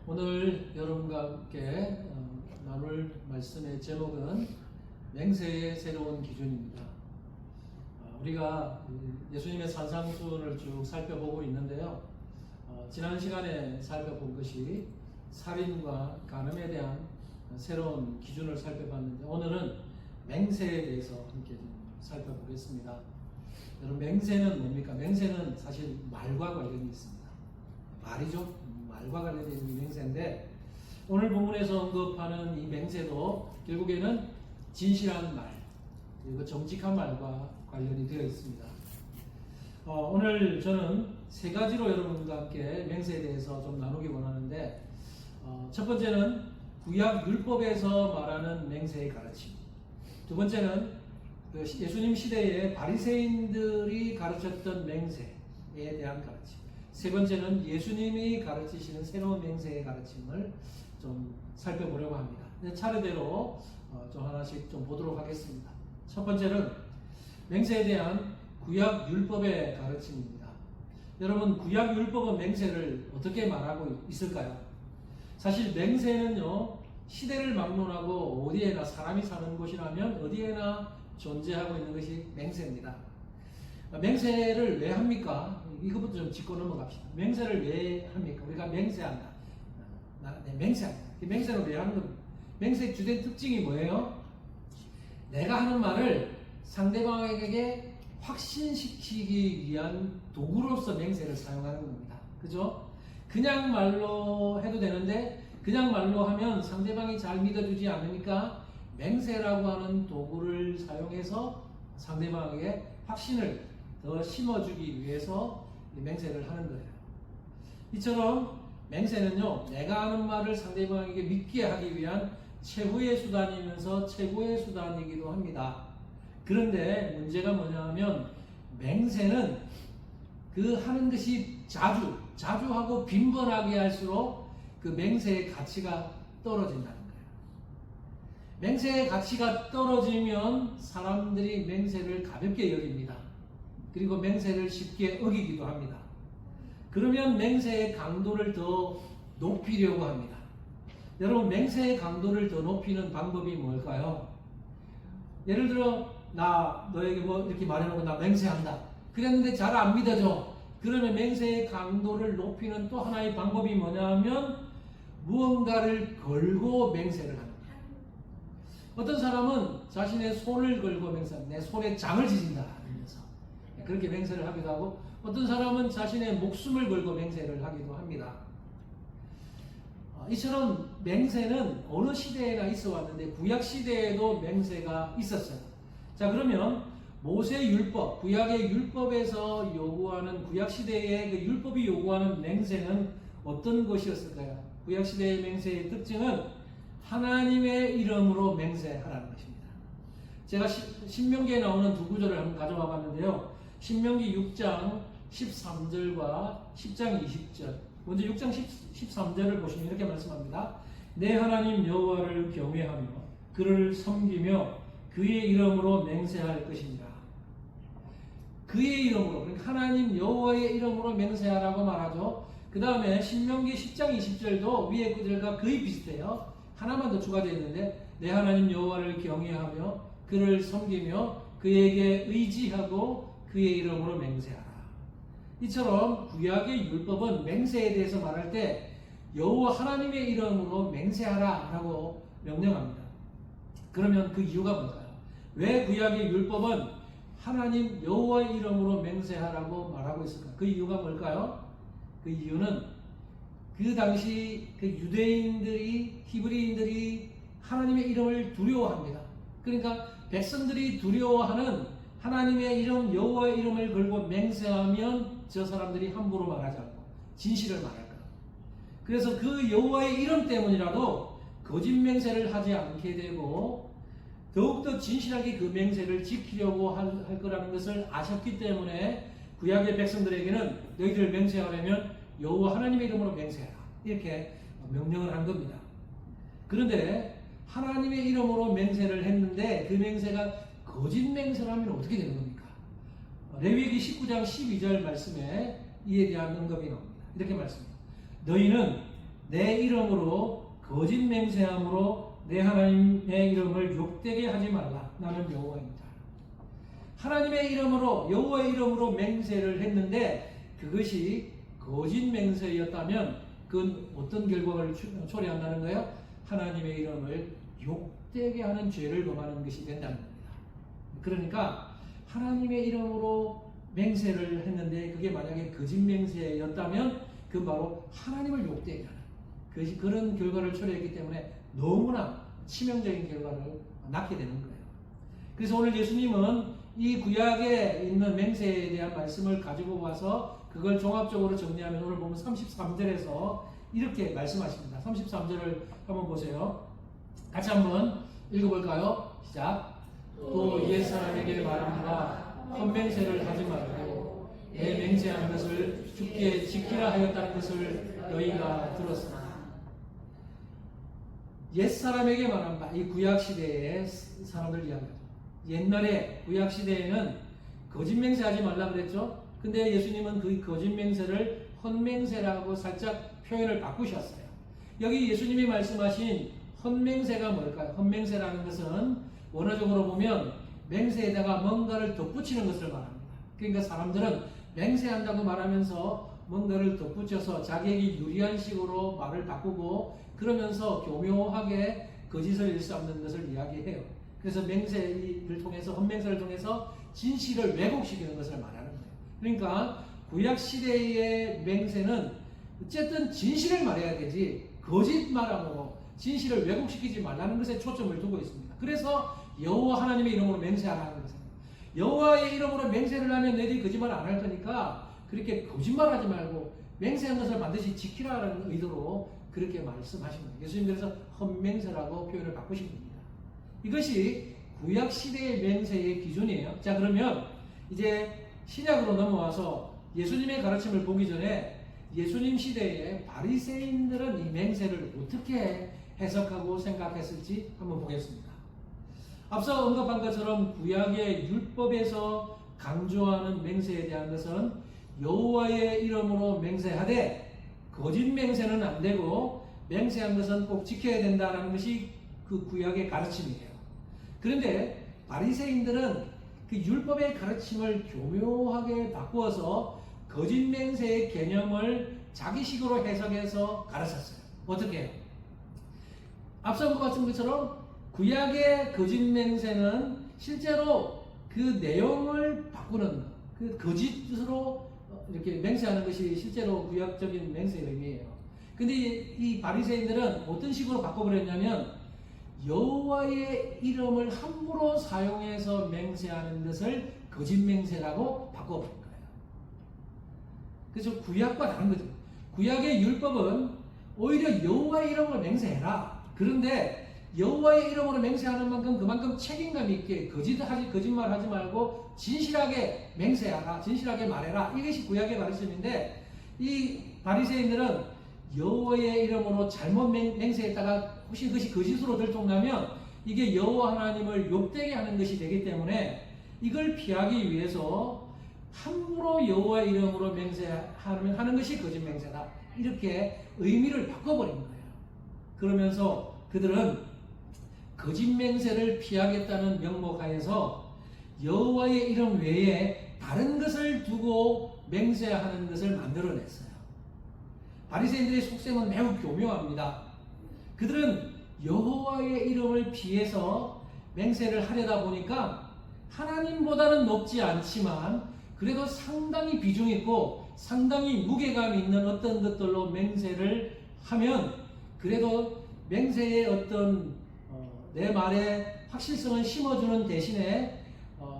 오늘 여러분과 함께 나눌 말씀의 제목은 맹세의 새로운 기준입니다. 우리가 예수님의 산상수훈을 쭉 살펴보고 있는데요. 지난 시간에 살펴본 것이 살인과 간음에 대한 새로운 기준을 살펴봤는데 오늘은 맹세에 대해서 함께 좀 살펴보겠습니다. 여러분, 맹세는 뭡니까? 맹세는 사실 말과 관련이 있습니다. 말이죠. 말과 관련된 맹세인데 오늘 본문에서 언급하는 이 맹세도 결국에는 진실한 말 그리고 정직한 말과 관련이 되어 있습니다. 오늘 저는 세 가지로 여러분과 함께 맹세에 대해서 좀 나누기 원하는데 첫 번째는 구약 율법에서 말하는 맹세의 가르침, 두 번째는 예수님 시대에 바리새인들이 가르쳤던 맹세에 대한 가르침, 세 번째는 예수님이 가르치시는 새로운 맹세의 가르침을 좀 살펴보려고 합니다. 차례대로 좀 하나씩 좀 보도록 하겠습니다. 첫 번째는 맹세에 대한 구약 율법의 가르침입니다. 여러분, 구약 율법은 맹세를 어떻게 말하고 있을까요? 사실 맹세는요, 시대를 막론하고 어디에나 사람이 사는 곳이라면 어디에나 존재하고 있는 것이 맹세입니다. 맹세를 왜 합니까? 이것부터 좀 짚고 넘어갑시다. 맹세를 왜 합니까? 우리가 맹세한다. 맹세한다. 맹세를 왜 하는 겁니까? 맹세의 주된 특징이 뭐예요? 내가 하는 말을 상대방에게 확신시키기 위한 도구로서 맹세를 사용하는 겁니다. 그죠? 그냥 말로 해도 되는데 그냥 말로 하면 상대방이 잘 믿어주지 않으니까 맹세라고 하는 도구를 사용해서 상대방에게 확신을 더 심어주기 위해서 맹세를 하는 거예요. 이처럼 맹세는요, 내가 하는 말을 상대방에게 믿게 하기 위한 최후의 수단이면서 최고의 수단이기도 합니다. 그런데 문제가 뭐냐 하면 맹세는 그 하는 것이 자주 하고 빈번하게 할수록 그 맹세의 가치가 떨어진다는 거예요. 맹세의 가치가 떨어지면 사람들이 맹세를 가볍게 여깁니다. 그리고 맹세를 쉽게 어기기도 합니다. 그러면 맹세의 강도를 더 높이려고 합니다. 여러분, 맹세의 강도를 더 높이는 방법이 뭘까요? 예를 들어 나 너에게 뭐 이렇게 말해놓고 나 맹세한다. 그랬는데 잘 안 믿어져. 그러면 맹세의 강도를 높이는 또 하나의 방법이 뭐냐 하면 무언가를 걸고 맹세를 합니다. 어떤 사람은 자신의 손을 걸고 맹세합니다. 내 손에 장을 지진다 하면서 그렇게 맹세를 하기도 하고, 어떤 사람은 자신의 목숨을 걸고 맹세를 하기도 합니다. 이처럼 맹세는 어느 시대에나 있어 왔는데 구약 시대에도 맹세가 있었어요. 자, 그러면 모세 율법, 구약의 율법에서 요구하는, 구약 시대의 그 율법이 요구하는 맹세는 어떤 것이었을까요? 구약 시대의 맹세의 특징은 하나님의 이름으로 맹세하라는 것입니다. 제가 신명기에 나오는 두 구절을 한번 가져와 봤는데요. 신명기 6장 13절과 10장 20절. 먼저 6장 13절을 보시면 이렇게 말씀합니다. 내 하나님 여호와를 경외하며 그를 섬기며 그의 이름으로 맹세할 것이니라. 그의 이름으로, 그러니까 하나님 여호와의 이름으로 맹세하라고 말하죠. 그 다음에 신명기 10장 20절도 위의 구절과 거의 비슷해요. 하나만 더 추가되어 있는데 내 하나님 여호와를 경외하며 그를 섬기며 그에게 의지하고 그의 이름으로 맹세하라. 이처럼 구약의 율법은 맹세에 대해서 말할 때 여호와 하나님의 이름으로 맹세하라 라고 명령합니다. 그러면 그 이유가 뭘까요? 왜 구약의 율법은 하나님 여호와의 이름으로 맹세하라고 말하고 있을까? 그 이유가 뭘까요? 그 이유는 그 당시 그 유대인들이, 히브리인들이 하나님의 이름을 두려워합니다. 그러니까 백성들이 두려워하는 하나님의 이름, 여호와의 이름을 걸고 맹세하면 저 사람들이 함부로 말하지 않고 진실을 말할 거예요. 그래서 그 여호와의 이름 때문이라도 거짓 맹세를 하지 않게 되고 더욱더 진실하게 그 맹세를 지키려고 할 거라는 것을 아셨기 때문에 구약의 백성들에게는 너희들 맹세하려면 여호와 하나님의 이름으로 맹세해라, 이렇게 명령을 한 겁니다. 그런데 하나님의 이름으로 맹세를 했는데 그 맹세가 거짓 맹세를 하면 어떻게 되는 겁니까? 레위기 19장 12절 말씀에 이에 대한 언급이 나옵니다. 이렇게 말씀합니다. 너희는 내 이름으로 거짓 맹세함으로 내 하나님의 이름을 욕되게 하지 말라. 나는 여호와입니다. 하나님의 이름으로 여호와의 이름으로 맹세를 했는데 그것이 거짓 맹세였다면 그건 어떤 결과를 초래한다는 거예요? 하나님의 이름을 욕되게 하는 죄를 범하는 것이 된다는 겁니다. 그러니까 하나님의 이름으로 맹세를 했는데 그게 만약에 거짓 맹세였다면 그건 바로 하나님을 욕되게 하는 그것이 그런 결과를 초래했기 때문에 너무나 치명적인 결과를 낳게 되는 거예요. 그래서 오늘 예수님은 이 구약에 있는 맹세에 대한 말씀을 가지고 와서 그걸 종합적으로 정리하면 오늘 보면 33절에서 이렇게 말씀하십니다. 33절을 한번 보세요. 같이 한번 읽어볼까요? 시작. 또 옛사람에게 말합니다. 헛맹세를 하지 말고 내 맹세한 것을 주께 지키라 하였다는 것을 너희가 들었으나. 옛사람에게 말합니다. 이 구약시대의 사람들 이야기하죠. 옛날에 구약시대에는 거짓맹세하지 말라 그랬죠. 근데 예수님은 그 거짓맹세를 헛맹세라고 살짝 표현을 바꾸셨어요. 여기 예수님이 말씀하신 헛맹세가 뭘까요? 헛맹세라는 것은 원어적으로 보면 맹세에다가 뭔가를 덧붙이는 것을 말합니다. 그러니까 사람들은 맹세한다고 말하면서 뭔가를 덧붙여서 자기에게 유리한 식으로 말을 바꾸고 그러면서 교묘하게 거짓을 일삼는 것을 이야기해요. 그래서 맹세를 통해서 헛맹세를 통해서 진실을 왜곡시키는 것을 말하는 거예요. 그러니까 구약 시대의 맹세는 어쨌든 진실을 말해야 되지 거짓말함으로 진실을 왜곡시키지 말라는 것에 초점을 두고 있습니다. 그래서 여호와 하나님의 이름으로 맹세하라는 것입니다. 여호와의 이름으로 맹세를 하면 너희들이 거짓말 안 할 거니까 그렇게 거짓말하지 말고 맹세한 것을 반드시 지키라는 의도로 그렇게 말씀하신 겁니다. 예수님 그래서 헛맹세라고 표현을 바꾸신 겁니다. 이것이 구약 시대의 맹세의 기준이에요. 자, 그러면 이제 신약으로 넘어와서 예수님의 가르침을 보기 전에 예수님 시대의 바리새인들은 이 맹세를 어떻게 해석하고 생각했을지 한번 보겠습니다. 앞서 언급한 것처럼 구약의 율법에서 강조하는 맹세에 대한 것은 여호와의 이름으로 맹세하되 거짓 맹세는 안 되고 맹세한 것은 꼭 지켜야 된다는 것이 그 구약의 가르침이에요. 그런데 바리새인들은 그 율법의 가르침을 교묘하게 바꾸어서 거짓 맹세의 개념을 자기식으로 해석해서 가르쳤어요. 어떻게 해요? 앞서 말씀드린 것처럼 구약의 거짓 맹세는 실제로 그 내용을 바꾸는 것, 그 거짓으로 이렇게 맹세하는 것이 실제로 구약적인 맹세의 의미예요. 근데 이 바리새인들은 어떤 식으로 바꿔버렸냐면 여호와의 이름을 함부로 사용해서 맹세하는 것을 거짓 맹세라고 바꿔버린 거예요. 그래서 구약과 다른 거죠. 구약의 율법은 오히려 여호와의 이름으로 맹세해라. 그런데 여호와의 이름으로 맹세하는 만큼 그만큼 책임감 있게 거짓말하지 말고 진실하게 맹세하라, 진실하게 말해라. 이것이 구약의 가르침인데 이 바리새인들은 여호와의 이름으로 잘못 맹세했다가 혹시 그것이 거짓으로 들통나면 이게 여호와 하나님을 욕되게 하는 것이 되기 때문에 이걸 피하기 위해서 함부로 여호와의 이름으로 맹세하는 것이 거짓 맹세다. 이렇게 의미를 바꿔버린 거예요. 그러면서 그들은 거짓 맹세를 피하겠다는 명목하에서 여호와의 이름 외에 다른 것을 두고 맹세하는 것을 만들어냈어요. 바리새인들의 속셈은 매우 교묘합니다. 그들은 여호와의 이름을 피해서 맹세를 하려다 보니까 하나님보다는 높지 않지만 그래도 상당히 비중 있고 상당히 무게감 있는 어떤 것들로 맹세를 하면 그래도 맹세의 어떤 내 말에 확실성을 심어주는 대신에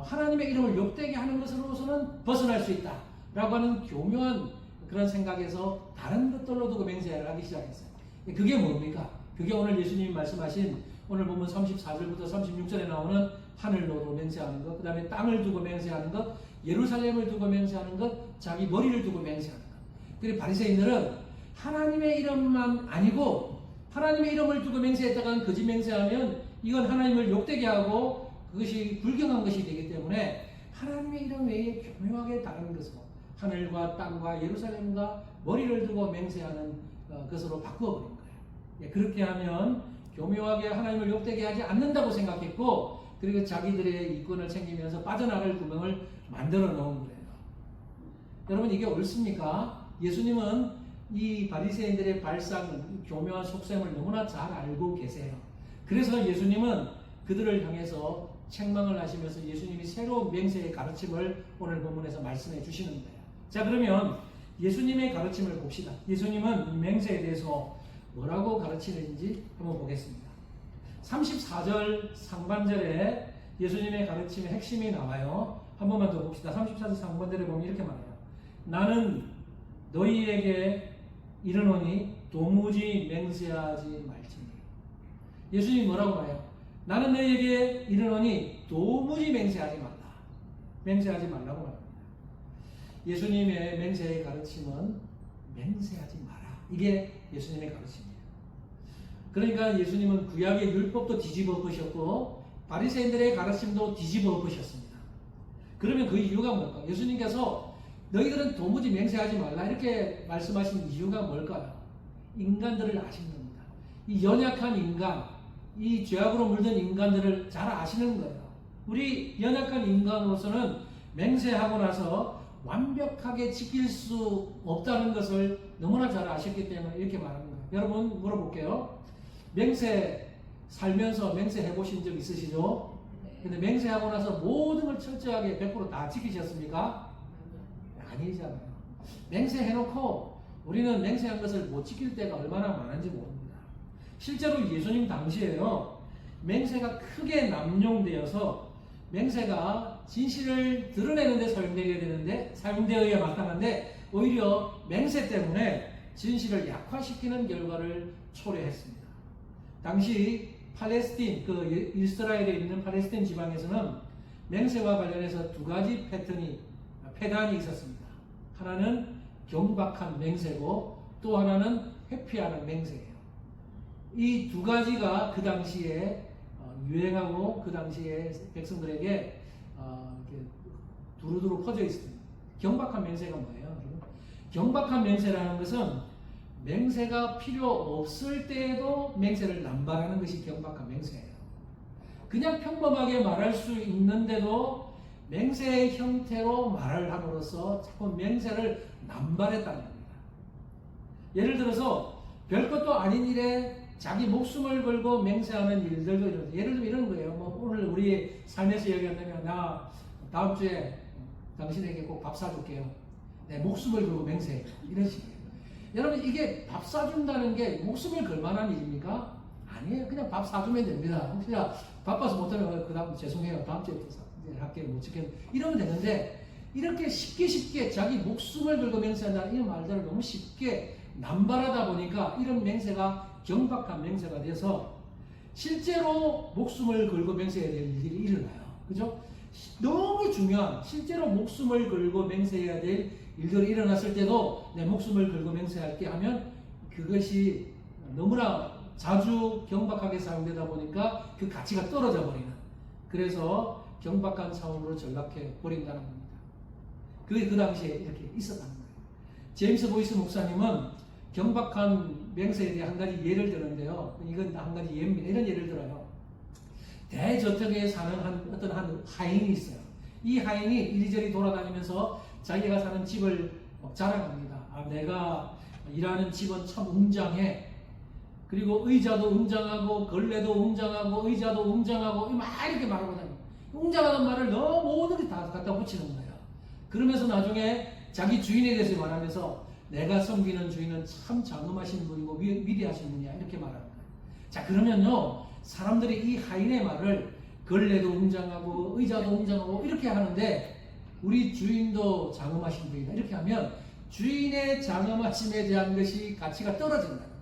하나님의 이름을 욕되게 하는 것으로서는 벗어날 수 있다 라고 하는 교묘한 그런 생각에서 다른 것들로 두고 맹세를 하기 시작했어요. 그게 뭡니까? 그게 오늘 예수님이 말씀하신 오늘 보면 34절부터 36절에 나오는 하늘로도 맹세하는 것, 그 다음에 땅을 두고 맹세하는 것, 예루살렘을 두고 맹세하는 것, 자기 머리를 두고 맹세하는 것. 그리고 바리새인들은 하나님의 이름만 아니고 하나님의 이름을 두고 맹세했다가 거짓 맹세하면 이건 하나님을 욕되게 하고 그것이 불경한 것이 되기 때문에 하나님의 이름 외에 교묘하게 다른 것으로 하늘과 땅과 예루살렘과 머리를 두고 맹세하는 것으로 바꾸어버린 거예요. 예, 그렇게 하면 교묘하게 하나님을 욕되게 하지 않는다고 생각했고, 그리고 자기들의 이권을 챙기면서 빠져나갈 구멍을 만들어 놓은 거예요. 여러분, 이게 옳습니까? 예수님은 이 바리새인들의 발상, 교묘한 속셈을 너무나 잘 알고 계세요. 그래서 예수님은 그들을 향해서 책망을 하시면서 예수님이 새로운 맹세의 가르침을 오늘 본문에서 말씀해 주시는 거예요. 자, 그러면 예수님의 가르침을 봅시다. 예수님은 이 맹세에 대해서 뭐라고 가르치는지 한번 보겠습니다. 34절 상반절에 예수님의 가르침의 핵심이 나와요. 한 번만 더 봅시다. 34절 상반절에 보면 이렇게 말해요. 나는 너희에게 이르노니 도무지 맹세하지 말지니. 예수님이 뭐라고 말해요? 나는 너희에게 이르노니 도무지 맹세하지 말라. 맹세하지 말라고 말합니다. 예수님의 맹세의 가르침은 맹세하지 마라. 이게 예수님의 가르침이에요. 그러니까 예수님은 구약의 율법도 뒤집어 엎으셨고 바리새인들의 가르침도 뒤집어 엎으셨습니다. 그러면 그 이유가 뭘까? 예수님께서 너희들은 도무지 맹세하지 말라 이렇게 말씀하신 이유가 뭘까요? 인간들을 아신 겁니다. 이 연약한 인간, 이 죄악으로 물든 인간들을 잘 아시는 거예요. 우리 연약한 인간으로서는 맹세하고 나서 완벽하게 지킬 수 없다는 것을 너무나 잘 아셨기 때문에 이렇게 말하는 거예요. 여러분 물어볼게요. 맹세 살면서 맹세 해보신 적 있으시죠? 근데 맹세하고 나서 모든 걸 철저하게 100% 다 지키셨습니까? 아니잖아요. 맹세해놓고 우리는 맹세한 것을 못 지킬 때가 얼마나 많은지 모릅니다. 실제로 예수님 당시에요. 맹세가 크게 남용되어서 맹세가 진실을 드러내는 데 사용되어야 마땅한데 오히려 맹세 때문에 진실을 약화시키는 결과를 초래했습니다. 당시 팔레스틴, 그 이스라엘에 있는 팔레스틴 지방에서는 맹세와 관련해서 두 가지 패단이 있었습니다. 하나는 경박한 맹세고 또 하나는 회피하는 맹세예요. 이 두 가지가 그 당시에 유행하고 그 당시에 백성들에게 두루두루 퍼져 있습니다. 경박한 맹세가 뭐예요? 경박한 맹세라는 것은 맹세가 필요 없을 때에도 맹세를 남발하는 것이 경박한 맹세예요. 그냥 평범하게 말할 수 있는데도 맹세의 형태로 말을 함으로써 자꾸 맹세를 남발했다는 겁니다. 예를 들어서 별것도 아닌 일에 자기 목숨을 걸고 맹세하는 일들도 이런, 예를 들면 이런 거예요. 뭐 오늘 우리 삶에서 얘기한다면 나 다음 주에 당신에게 꼭 밥 사줄게요. 내 목숨을 걸고 맹세해. 이런 식이에요. 여러분 이게 밥 사준다는 게 목숨을 걸 만한 일입니까? 아니에요. 그냥 밥 사주면 됩니다. 혹시나 바빠서 못하면 그 다음 죄송해요. 다음 주에 또 할게요. 못 지켜. 이러면 되는데 이렇게 쉽게 자기 목숨을 걸고 맹세한다는 이런 말들을 너무 쉽게 남발하다 보니까 이런 맹세가 경박한 맹세가 돼서 실제로 목숨을 걸고 맹세해야 될 일이 일어나요. 그죠? 너무 중요한 실제로 목숨을 걸고 맹세해야 될 일들이 일어났을 때도 내 목숨을 걸고 맹세할게 하면 그것이 너무나 자주 경박하게 사용되다 보니까 그 가치가 떨어져 버리는, 그래서 경박한 차원으로 전락해 버린다는 겁니다. 그게 그 당시에 이렇게 있었다는 거예요. 제임스 보이스 목사님은 경박한 맹세에 대해 한 가지 예를 드는데요. 이건 한 가지 예입니다. 이런 예를 들어요. 대저택에 사는 어떤 한 하인이 있어요. 이 하인이 이리저리 돌아다니면서 자기가 사는 집을 자랑합니다. 내가 일하는 집은 참 웅장해. 그리고 의자도 웅장하고 걸레도 웅장하고 의자도 웅장하고 막 이렇게 말하고 다닙니다. 웅장하다는 말을 너무 모든 게 다 갖다 붙이는 거예요. 그러면서 나중에 자기 주인에 대해서 말하면서 내가 섬기는 주인은 참 장엄하신 분이고 위대하신 분이야 이렇게 말합니다. 자, 그러면요 사람들이 이 하인의 말을 걸레도 웅장하고 의자도 웅장하고 이렇게 하는데 우리 주인도 장엄하신 분이다 이렇게 하면 주인의 장엄하심에 대한 것이 가치가 떨어진다는 거예요.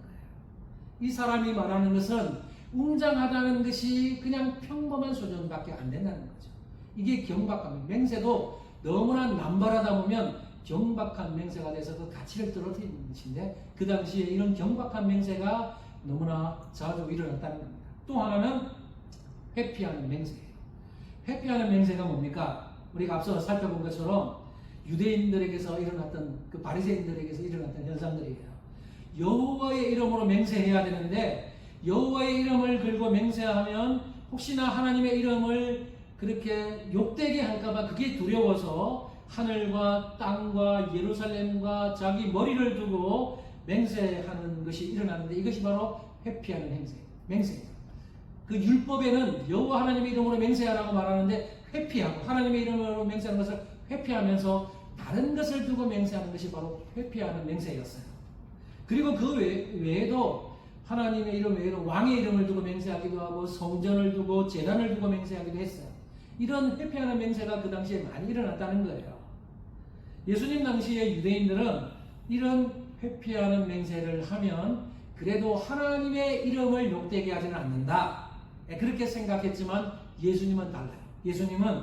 이 사람이 말하는 것은 웅장하다는 것이 그냥 평범한 수준밖에 안 된다는 거죠. 이게 경박한 맹세도 너무나 남발하다 보면 경박한 맹세가 돼서 그 가치를 떨어뜨리는 것인데 그 당시에 이런 경박한 맹세가 너무나 자주 일어났다는 겁니다. 또 하나는 회피하는 맹세예요. 회피하는 맹세가 뭡니까? 우리가 앞서 살펴본 것처럼 유대인들에게서 일어났던 그 바리새인들에게서 일어났던 현상들이에요. 여호와의 이름으로 맹세해야 되는데 여호와의 이름을 걸고 맹세하면 혹시나 하나님의 이름을 그렇게 욕되게 할까봐 그게 두려워서 하늘과 땅과 예루살렘과 자기 머리를 두고 맹세하는 것이 일어나는데 이것이 바로 회피하는 맹세예요. 그 율법에는 여호와 하나님의 이름으로 맹세하라고 말하는데 회피하고 하나님의 이름으로 맹세하는 것을 회피하면서 다른 것을 두고 맹세하는 것이 바로 회피하는 맹세였어요. 그리고 그 외에도 하나님의 이름 외에도 왕의 이름을 두고 맹세하기도 하고 성전을 두고 제단을 두고 맹세하기도 했어요. 이런 회피하는 맹세가 그 당시에 많이 일어났다는 거예요. 예수님 당시에 유대인들은 이런 회피하는 맹세를 하면 그래도 하나님의 이름을 욕되게 하지는 않는다. 그렇게 생각했지만 예수님은 달라요. 예수님은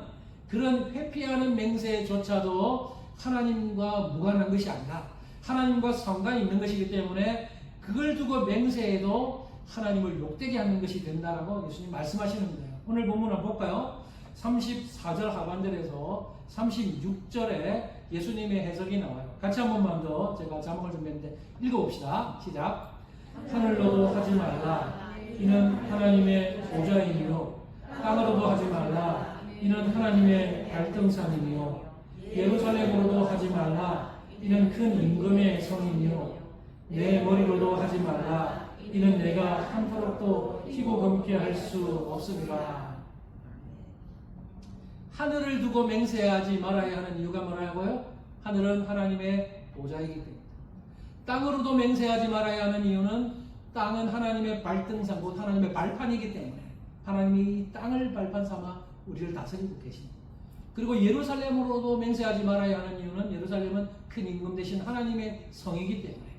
그런 회피하는 맹세조차도 하나님과 무관한 것이 아니라 하나님과 상관이 있는 것이기 때문에 그걸 두고 맹세해도 하나님을 욕되게 하는 것이 된다라고 예수님 말씀하시는 거예요. 오늘 본문 한번 볼까요? 34절 하반절에서 36절에 예수님의 해석이 나와요. 같이 한 번만 더 제가 자막을 준비했는데 읽어봅시다. 시작. 하늘로도 하지 말라. 이는 하나님의 보좌이며 땅으로도 하지 말라. 이는 하나님의 발등상이며 예루살렘으로도 하지 말라. 이는 큰 임금의 성이며 내 머리로도 하지 말라. 이는 내가 한토록도 희고 검게 할 수 없습니다. 하늘을 두고 맹세하지 말아야 하는 이유가 뭐라고요? 하늘은 하나님의 보좌이기 때문에. 땅으로도 맹세하지 말아야 하는 이유는 땅은 하나님의 발등상, 곧 하나님의 발판이기 때문에 하나님이 이 땅을 발판 삼아 우리를 다스리고 계십니다. 그리고 예루살렘으로도 맹세하지 말아야 하는 이유는 예루살렘은 큰 임금 대신 하나님의 성이기 때문에.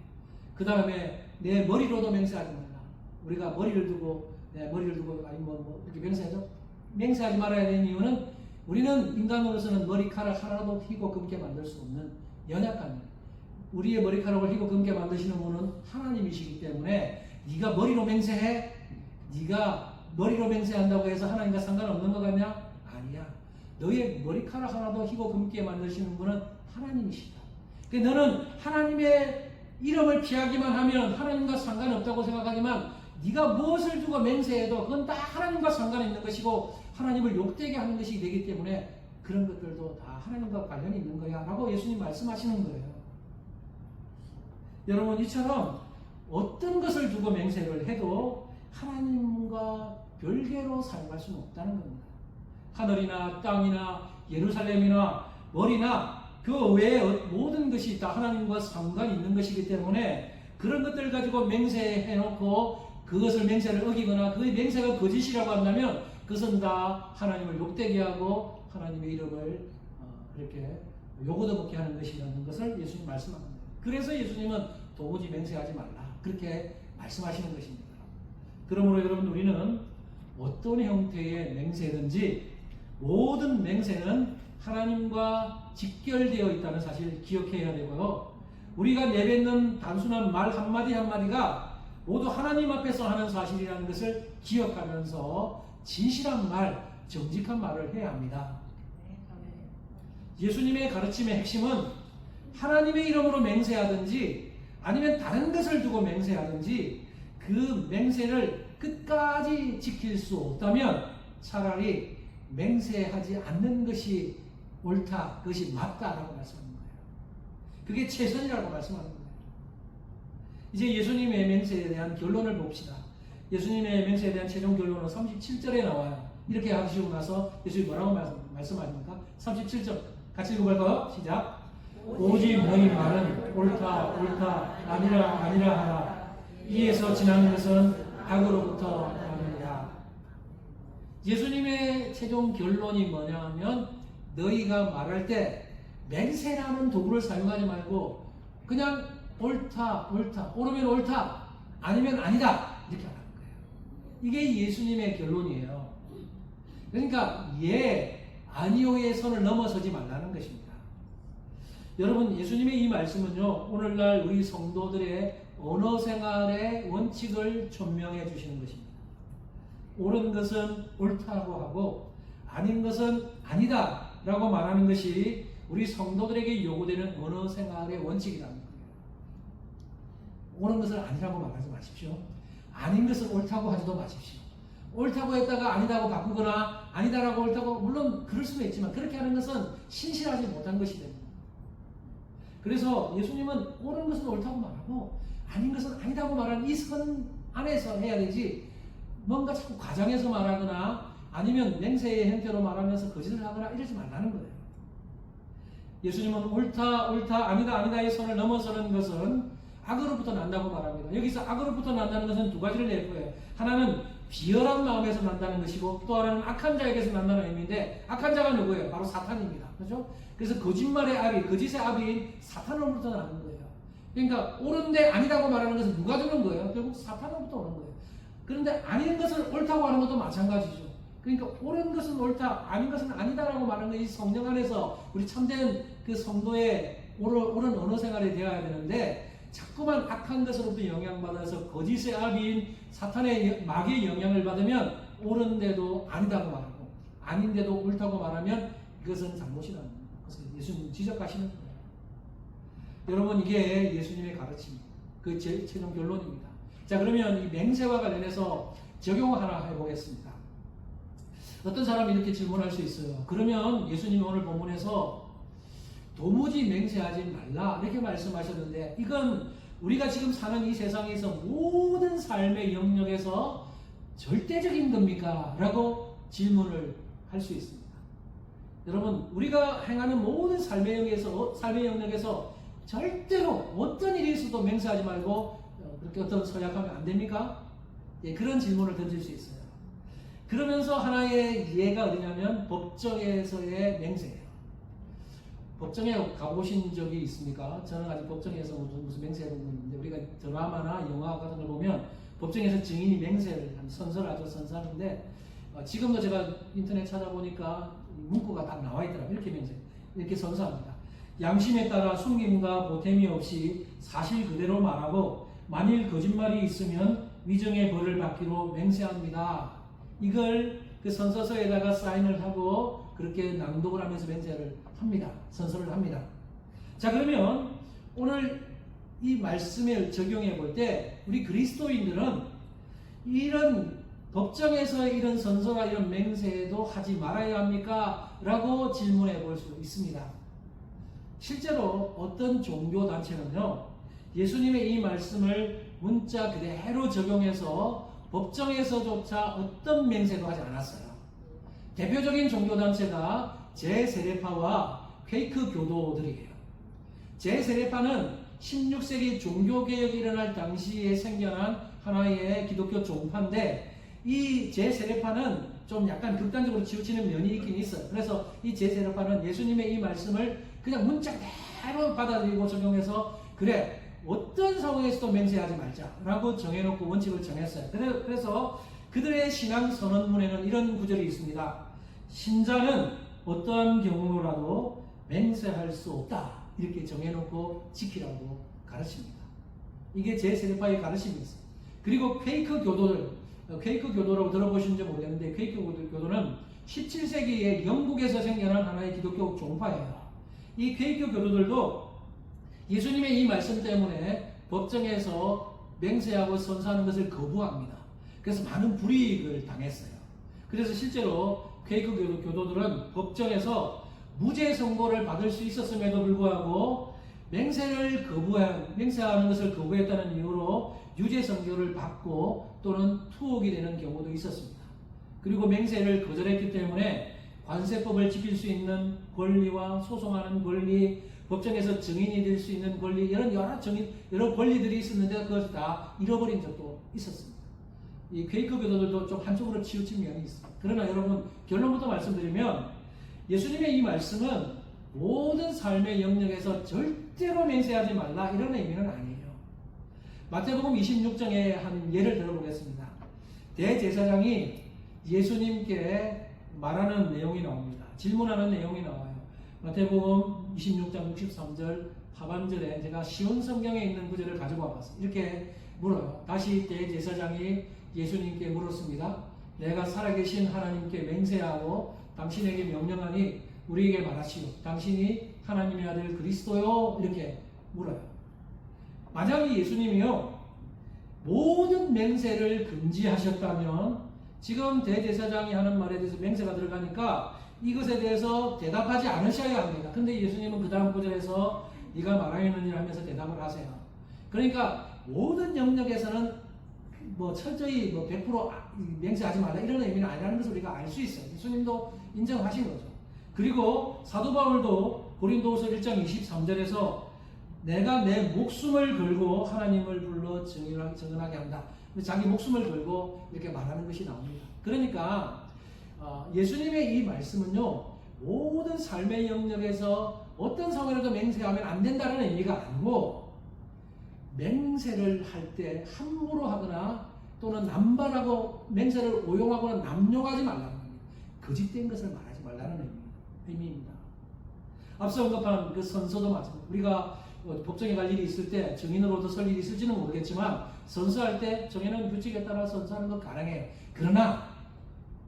그 다음에 내 머리로도 맹세하지 말라. 우리가 머리를 두고 내 머리를 두고 아니 뭐 이렇게 맹세하죠. 맹세하지 말아야 되는 이유는 우리는 인간으로서는 머리카락 하나도 희고 검게 만들 수 없는 연약한 우리의 머리카락을 희고 검게 만드시는 분은 하나님이시기 때문에 네가 머리로 맹세해? 네가 머리로 맹세한다고 해서 하나님과 상관없는 것 같냐? 아니야. 너의 머리카락 하나도 희고 검게 만드시는 분은 하나님이시다. 그러니까 너는 하나님의 이름을 피하기만 하면 하나님과 상관없다고 생각하지만 네가 무엇을 두고 맹세해도 그건 다 하나님과 상관이 있는 것이고 하나님을 욕되게 하는 것이 되기 때문에 그런 것들도 다 하나님과 관련이 있는 거야 라고 예수님 말씀하시는 거예요. 여러분 이처럼 어떤 것을 두고 맹세를 해도 하나님과 별개로 사용할 수는 없다는 겁니다. 하늘이나 땅이나 예루살렘이나 머리나 그 외에 모든 것이 다 하나님과 상관이 있는 것이기 때문에 그런 것들 가지고 맹세해놓고 그것을 맹세를 어기거나 그 맹세가 거짓이라고 한다면 그것은 다 하나님을 욕되게 하고 하나님의 이름을 이렇게 요구도 먹게 하는 것이라는 것을 예수님 말씀합니다. 그래서 예수님은 도무지 맹세하지 말라 그렇게 말씀하시는 것입니다. 그러므로 여러분 우리는 어떤 형태의 맹세든지 모든 맹세는 하나님과 직결되어 있다는 사실을 기억해야 되고요. 우리가 내뱉는 단순한 말 한마디 한마디가 모두 하나님 앞에서 하는 사실이라는 것을 기억하면서 진실한 말, 정직한 말을 해야 합니다. 예수님의 가르침의 핵심은 하나님의 이름으로 맹세하든지 아니면 다른 것을 두고 맹세하든지 그 맹세를 끝까지 지킬 수 없다면 차라리 맹세하지 않는 것이 옳다, 그것이 맞다라고 말씀하는 거예요. 그게 최선이라고 말씀하는 거예요. 이제 예수님의 맹세에 대한 결론을 봅시다. 예수님의 맹세에 대한 최종 결론은 37절에 나와요. 이렇게 하시고 나서 예수님이 뭐라고 말씀하십니까? 37절 같이 읽어볼까요? 시작. 오직 너희 말은 옳다 옳다 아니라 아니라 하라. 이에서 지나는 것은 악으로부터 나느니라. 예수님의 최종 결론이 뭐냐면 너희가 말할 때 맹세라는 도구를 사용하지 말고 그냥 옳다 옳다 옳으면 옳다 아니면 아니다 이렇게 하라는 거예요. 이게 예수님의 결론이에요. 그러니까 예 아니오의 선을 넘어서지 말라는 것입니다. 여러분 예수님의 이 말씀은요 오늘날 우리 성도들의 언어 생활의 원칙을 천명해 주시는 것입니다. 옳은 것은 옳다고 하고 아닌 것은 아니다 라고 말하는 것이 우리 성도들에게 요구되는 언어 생활의 원칙이라는 거예요. 옳은 것을 아니라고 말하지 마십시오. 아닌 것을 옳다고 하지도 마십시오. 옳다고 했다가 아니다고 바꾸거나 아니다라고 옳다고, 물론 그럴 수도 있지만 그렇게 하는 것은 신실하지 못한 것이 됩니다. 그래서 예수님은 옳은 것은 옳다고 말하고 아닌 것은 아니다고 말하는 이 선 안에서 해야 되지, 뭔가 자꾸 과장해서 말하거나 아니면 맹세의 형태로 말하면서 거짓을 하거나 이러지 말라는 거예요. 예수님은 옳다, 옳다, 아니다, 아니다의 선을 넘어서는 것은 악으로부터 난다고 말합니다. 여기서 악으로부터 난다는 것은 두 가지를 낼 거예요. 하나는 비열한 마음에서 난다는 것이고, 또 하나는 악한 자에게서 난다는 의미인데, 악한 자가 누구예요? 바로 사탄입니다. 그렇죠? 그래서 거짓말의 압이, 거짓의 압이 사탄으로부터 나는 거예요. 그러니까 옳은데 아니라고 말하는 것은 누가 주는 거예요? 결국 사탄으로부터 오는 거예요. 그런데 아닌 것을 옳다고 하는 것도 마찬가지죠. 그러니까 옳은 것은 옳다, 아닌 것은 아니다라고 말하는 것이 성령 안에서 우리 참된 그 성도의 옳은 언어 생활이 되어야 되는데, 자꾸만 악한 것으로부터 영향받아서 거짓의 압인 사탄의 마귀의 영향을 받으면 옳은데도 아니다고 말하고 아닌데도 옳다고 말하면 이것은 잘못이라는 거예요. 그래서 예수님 지적하시는 거예요. 여러분, 이게 예수님의 가르침입니다. 그 최종 결론입니다. 자, 그러면 이 맹세와 관련해서 적용 하나 해보겠습니다. 어떤 사람이 이렇게 질문할 수 있어요. 그러면 예수님이 오늘 본문에서 도무지 맹세하지 말라 이렇게 말씀하셨는데, 이건 우리가 지금 사는 이 세상에서 모든 삶의 영역에서 절대적인 겁니까? 라고 질문을 할 수 있습니다. 여러분, 우리가 행하는 모든 삶의 영역에서 절대로 어떤 일이 있어도 맹세하지 말고 그렇게 어떤 서약하면 안 됩니까? 예, 그런 질문을 던질 수 있어요. 그러면서 하나의 예가 어디냐면 법정에서의 맹세예요. 법정에 가보신 적이 있습니까? 저는 아직 법정에서 무슨 맹세해본 건 있는데, 우리가 드라마나 영화 같은 걸 보면 법정에서 증인이 맹세를 선서하죠. 선서하는데 지금도 제가 인터넷 찾아보니까 문구가 딱 나와 있더라고요. 이렇게 선서합니다. 양심에 따라 숨김과 보탬이 없이 사실 그대로 말하고 만일 거짓말이 있으면 위정의 벌을 받기로 맹세합니다. 이걸 그 선서서에다가 사인을 하고 그렇게 낭독을 하면서 맹세를 합니다. 선서를 합니다. 자, 그러면 오늘 이 말씀을 적용해 볼 때 우리 그리스도인들은 이런 법정에서의 이런 선서나 이런 맹세도 하지 말아야 합니까? 라고 질문해 볼 수 있습니다. 실제로 어떤 종교단체는요, 예수님의 이 말씀을 문자 그대로 적용해서 법정에서조차 어떤 맹세도 하지 않았어요. 대표적인 종교단체가 제세례파와 퀘이크 교도들이에요. 제세례파는 16세기 종교개혁이 일어날 당시에 생겨난 하나의 기독교 종파인데, 이 제세례파는 좀 약간 극단적으로 치우치는 면이 있긴 있어요. 그래서 이 제세례파는 예수님의 이 말씀을 그냥 문자 그대로 받아들이고 적용해서, 그래, 어떤 상황에서도 맹세하지 말자라고 정해놓고 원칙을 정했어요. 그래서 그들의 신앙 선언문에는 이런 구절이 있습니다. 신자는 어떠한 경우라도 맹세할 수 없다, 이렇게 정해놓고 지키라고 가르칩니다. 이게 제세례파의 가르침이었어요. 그리고 퀘이크 교도라고 들어보신지 모르겠는데, 퀘이크 교도는 17세기에 영국에서 생겨난 하나의 기독교 종파예요. 이 퀘이크 교도들도 예수님의 이 말씀 때문에 법정에서 맹세하고 선서하는 것을 거부합니다. 그래서 많은 불이익을 당했어요. 그래서 실제로 퀘이크 교도들은 법정에서 무죄 선고를 받을 수 있었음에도 불구하고 맹세하는 것을 거부했다는 이유로 유죄 선고를 받고 또는 투옥이 되는 경우도 있었습니다. 그리고 맹세를 거절했기 때문에 관세법을 지킬 수 있는 권리와 소송하는 권리, 법정에서 증인이 될 수 있는 권리, 이런 여러 권리들이 있었는데 그것을 다 잃어버린 적도 있었습니다. 이 퀘이크 교도들도 좀 한쪽으로 치우친 면이 있습니다. 그러나 여러분, 결론부터 말씀드리면 예수님의 이 말씀은 모든 삶의 영역에서 절대로 맹세하지 말라, 이런 의미는 아니에요. 마태복음 26장에 한 예를 들어보겠습니다. 대제사장이 예수님께 말하는 내용이 나옵니다. 질문하는 내용이 나와요. 마태복음 26장 63절 하반절에 제가 쉬운 성경에 있는 구절을 가지고 와봤어요. 이렇게 물어요. 다시 대제사장이 예수님께 물었습니다. 내가 살아계신 하나님께 맹세하고 당신에게 명령하니 우리에게 말하시오. 당신이 하나님의 아들 그리스도요? 이렇게 물어요. 만약에 예수님이요 모든 맹세를 금지하셨다면 지금 대제사장이 하는 말에 대해서 맹세가 들어가니까 이것에 대해서 대답하지 않으셔야 합니다. 근데 예수님은 그 다음 구절에서 네가 말하였느냐 하면서 대답을 하세요. 그러니까 모든 영역에서는 뭐 철저히 뭐 100% 맹세하지 말라 이런 의미는 아니라는 것을 우리가 알 수 있어요. 예수님도 인정하신 거죠. 그리고 사도 바울도 고린도후서 1장 23절에서 내가 내 목숨을 걸고 하나님을 불러 증언하게 한다. 자기 목숨을 걸고 이렇게 말하는 것이 나옵니다. 그러니까 예수님의 이 말씀은요 모든 삶의 영역에서 어떤 상황에도 맹세하면 안 된다는 의미가 아니고 맹세를 할 때 함부로 하거나 또는 남발하고 맹세를 오용하거나 남용하지 말라는 겁니다. 거짓된 것을 말하지 말라는 의미입니다. 앞서 언급한 그 선서도 마찬가지입니다. 우리가 법정에 갈 일이 있을 때 증인으로도 설 일이 있을지는 모르겠지만 선서할 때 정해놓은 규칙에 따라 선서하는 건 가능해요. 그러나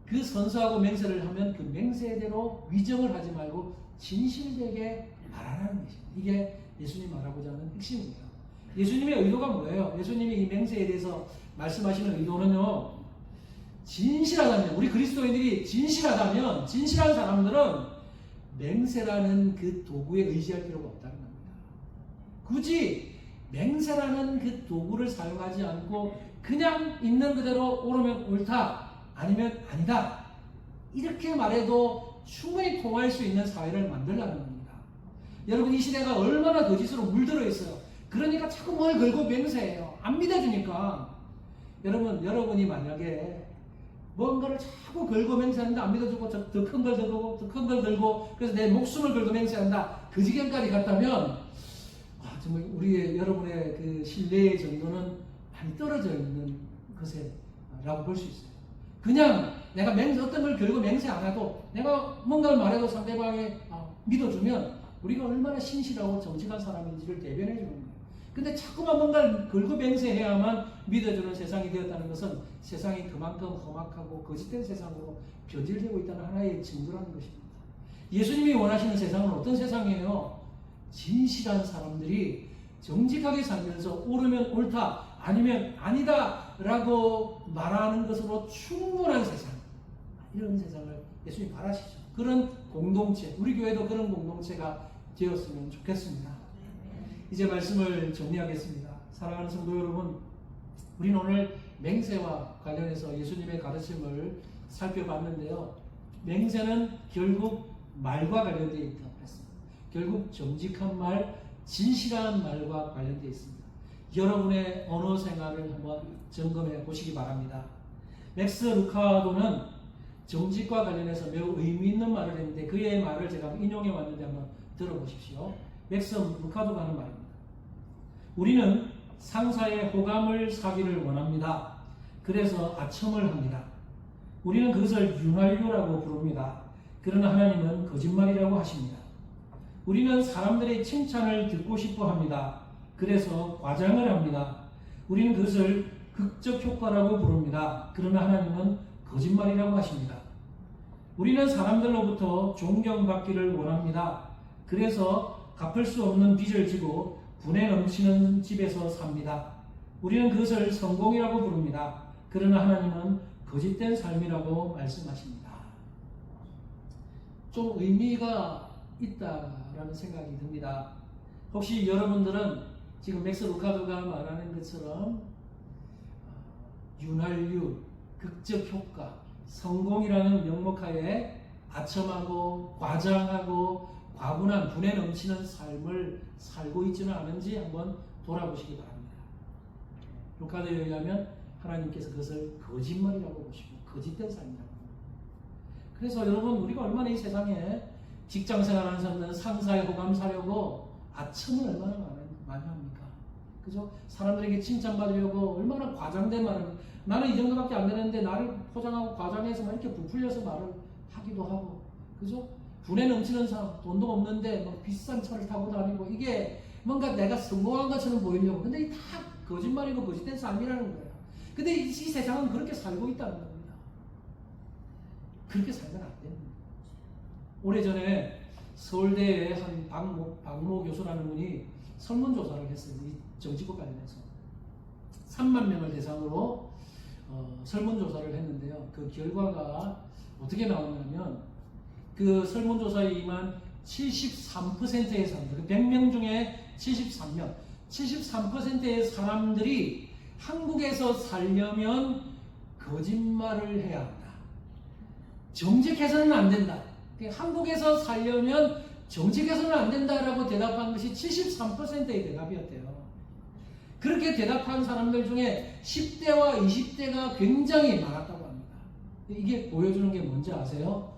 그 선서하고 맹세를 하면 그 맹세대로 위정을 하지 말고 진실되게 말하라는 것입니다. 이게 예수님 말하고자 하는 핵심입니다. 예수님의 의도가 뭐예요? 예수님이 이 맹세에 대해서 말씀하시는 의도는요 진실하다면, 우리 그리스도인들이 진실하다면, 진실한 사람들은 맹세라는 그 도구에 의지할 필요가 없다는 겁니다. 굳이 맹세라는 그 도구를 사용하지 않고 그냥 있는 그대로 옳으면 옳다, 아니면 아니다 이렇게 말해도 충분히 통할 수 있는 사회를 만들라는 겁니다. 여러분 이 시대가 얼마나 거짓으로 물들어 있어요. 그러니까 자꾸 뭘 걸고 맹세해요. 안 믿어주니까. 여러분이 만약에 뭔가를 자꾸 걸고 맹세하는데 안 믿어주고 더 큰 걸 들고 더 큰 걸 들고 그래서 내 목숨을 걸고 맹세한다 그 지경까지 갔다면 정말 우리의 여러분의 그 신뢰의 정도는 많이 떨어져 있는 것이라고 볼 수 있어요. 그냥 내가 어떤 걸 걸고 맹세 안 해도 내가 뭔가를 말해도 상대방이 믿어주면 우리가 얼마나 신실하고 정직한 사람인지를 대변해 주는 거예요. 근데 자꾸만 뭔가를 걸고 맹세해야만 믿어주는 세상이 되었다는 것은 세상이 그만큼 험악하고 거짓된 세상으로 변질되고 있다는 하나의 증거라는 것입니다. 예수님이 원하시는 세상은 어떤 세상이에요? 진실한 사람들이 정직하게 살면서 옳으면 옳다, 아니면 아니다 라고 말하는 것으로 충분한 세상, 이런 세상을 예수님이 바라시죠. 그런 공동체, 우리 교회도 그런 공동체가 되었으면 좋겠습니다. 이제 말씀을 정리하겠습니다. 사랑하는 성도 여러분, 우리는 오늘 맹세와 관련해서 예수님의 가르침을 살펴봤는데요. 맹세는 결국 말과 관련되어 있다고 했습니다. 결국 정직한 말, 진실한 말과 관련되어 있습니다. 여러분의 언어 생활을 한번 점검해 보시기 바랍니다. 맥스 루카도는 정직과 관련해서 매우 의미 있는 말을 했는데 그의 말을 제가 인용해 왔는데 한번 들어보십시오. 맥스 루카도가 하는 말입니다. 우리는 상사의 호감을 사기를 원합니다. 그래서 아첨을 합니다. 우리는 그것을 윤활유라고 부릅니다. 그러나 하나님은 거짓말이라고 하십니다. 우리는 사람들의 칭찬을 듣고 싶어 합니다. 그래서 과장을 합니다. 우리는 그것을 극적 효과라고 부릅니다. 그러나 하나님은 거짓말이라고 하십니다. 우리는 사람들로부터 존경받기를 원합니다. 그래서 갚을 수 없는 빚을 지고 분에 넘치는 집에서 삽니다. 우리는 그것을 성공이라고 부릅니다. 그러나 하나님은 거짓된 삶이라고 말씀하십니다. 좀 의미가 있다라는 생각이 듭니다. 혹시 여러분들은 지금 맥스 루카도가 말하는 것처럼 윤활유, 극적 효과, 성공이라는 명목하에 아첨하고 과장하고 과분한 분에 넘치는 삶을 살고 있지는 않은지 한번 돌아보시기 바랍니다. 루카도에 의하면 하나님께서 그것을 거짓말이라고 보시고 거짓된 삶이라고 합니다. 그래서 여러분 우리가 얼마나 이 세상에 직장생활하는 사람들은 상사의 호감 사려고 아첨을 얼마나 많이 합니까? 그죠? 사람들에게 칭찬받으려고 얼마나 과장된 말을, 나는 이 정도밖에 안 되는데 나를 포장하고 과장해서 막 이렇게 부풀려서 말을 하기도 하고, 그죠? 분에 넘치는 사람, 돈도 없는데 막 비싼 차를 타고 다니고, 이게 뭔가 내가 성공한 것처럼 보이려고. 근데 이게 다 거짓말이고 거짓된 삶이라는 거예요. 근데 이 세상은 그렇게 살고 있다는 겁니다. 그렇게 살면 안 됩니다. 오래전에 서울대의 한 박모 교수라는 분이 설문조사를 했어요. 정치국 관련해서 3만 명을 대상으로 설문조사를 했는데요. 그 결과가 어떻게 나왔냐면 그 설문조사에 임한 73%의 사람들, 100명 중에 73%의 사람들이 한국에서 살려면 거짓말을 해야 한다. 정직해서는 안 된다. 한국에서 살려면 정직해서는 안 된다라고 대답한 것이 73%의 대답이었대요. 그렇게 대답한 사람들 중에 10대와 20대가 굉장히 많았다고 합니다. 이게 보여주는 게 뭔지 아세요?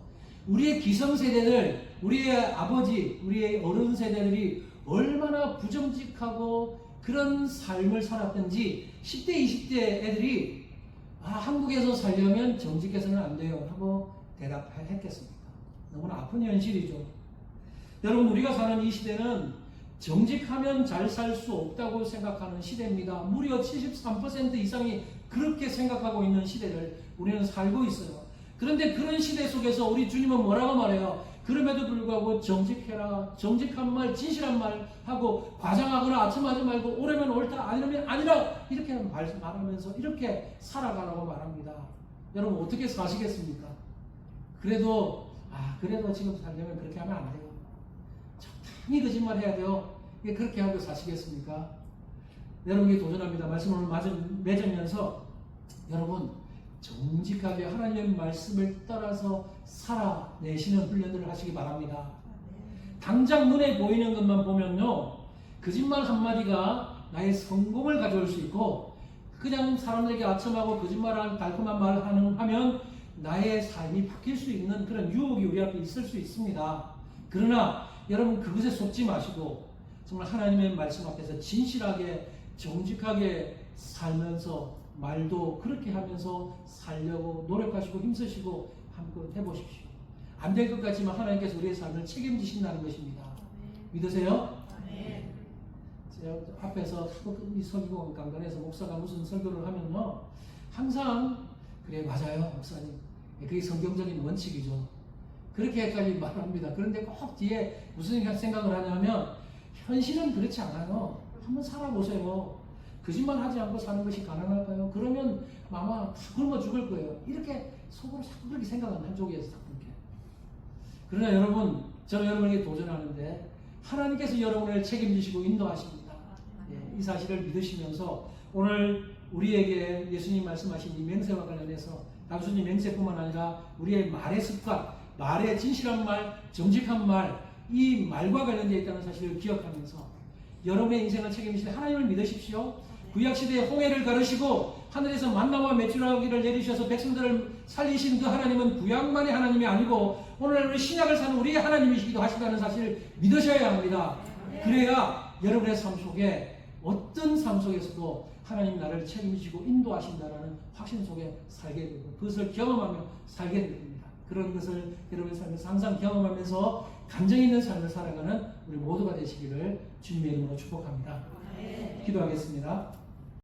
우리의 기성세대들, 우리의 아버지, 우리의 어른 세대들이 얼마나 부정직하고 그런 삶을 살았던지 10대, 20대 애들이 한국에서 살려면 정직해서는 안 돼요 하고 대답했겠습니까? 너무나 아픈 현실이죠. 여러분, 우리가 사는 이 시대는 정직하면 잘 살 수 없다고 생각하는 시대입니다. 무려 73% 이상이 그렇게 생각하고 있는 시대를 우리는 살고 있어요. 그런데 그런 시대 속에서 우리 주님은 뭐라고 말해요? 그럼에도 불구하고 정직해라, 정직한 말, 진실한 말 하고 과장하거나 아첨하지 말고 옳으면 옳다, 아니면 아니라 이렇게 말하면서 이렇게 살아가라고 말합니다. 여러분, 어떻게 사시겠습니까? 그래도 지금 살려면 그렇게 하면 안 돼요. 적당히 거짓말 해야 돼요. 그렇게 하고 사시겠습니까? 여러분이 도전합니다. 말씀을 맺으면서 여러분 정직하게 하나님의 말씀을 따라서 살아내시는 훈련들을 하시기 바랍니다. 당장 눈에 보이는 것만 보면요, 거짓말 한마디가 나의 성공을 가져올 수 있고, 그냥 사람들에게 아첨하고 거짓말하는 달콤한 말을 하면 나의 삶이 바뀔 수 있는 그런 유혹이 우리 앞에 있을 수 있습니다. 그러나 여러분 그것에 속지 마시고 정말 하나님의 말씀 앞에서 진실하게 정직하게 살면서 말도 그렇게 하면서 살려고 노력하시고 힘쓰시고 한번 해보십시오. 안 될 것 같지만 하나님께서 우리의 삶을 책임지신다는 것입니다. 믿으세요? 제가 앞에서 이 설교 강단에서 목사가 무슨 설교를 하면요, 항상 그래 맞아요 목사님, 그게 성경적인 원칙이죠. 그렇게까지 말합니다. 그런데 꼭 뒤에 무슨 생각을 하냐면 현실은 그렇지 않아요. 한번 살아보세요. 거짓말 하지 않고 사는 것이 가능할까요? 그러면 아마 다 굶어 죽을 거예요. 이렇게 속으로 자꾸 그렇게 생각하는 한쪽에서 자꾸 그렇게. 그러나 여러분, 저는 여러분에게 도전하는데 하나님께서 여러분을 책임지시고 인도하십니다. 이 사실을 믿으시면서 오늘 우리에게 예수님 말씀하신 이 맹세와 관련해서 단순히 맹세뿐만 아니라 우리의 말의 습관, 말의 진실한 말, 정직한 말, 이 말과 관련되어 있다는 사실을 기억하면서 여러분의 인생을 책임지실 하나님을 믿으십시오. 구약시대에 홍해를 가르시고 하늘에서 만나와 메추라기를 내리셔서 백성들을 살리신 그 하나님은 구약만의 하나님이 아니고 오늘 우리 신약을 사는 우리의 하나님이시기도 하시다는 사실을 믿으셔야 합니다. 그래야 여러분의 삶 속에 어떤 삶 속에서도 하나님 나를 책임지고 인도하신다라는 확신 속에 살게 되고 그것을 경험하며 살게 됩니다. 그런 것을 여러분의 삶에서 항상 경험하면서 감정 있는 삶을 살아가는 우리 모두가 되시기를 주님의 이름으로 축복합니다. 기도하겠습니다.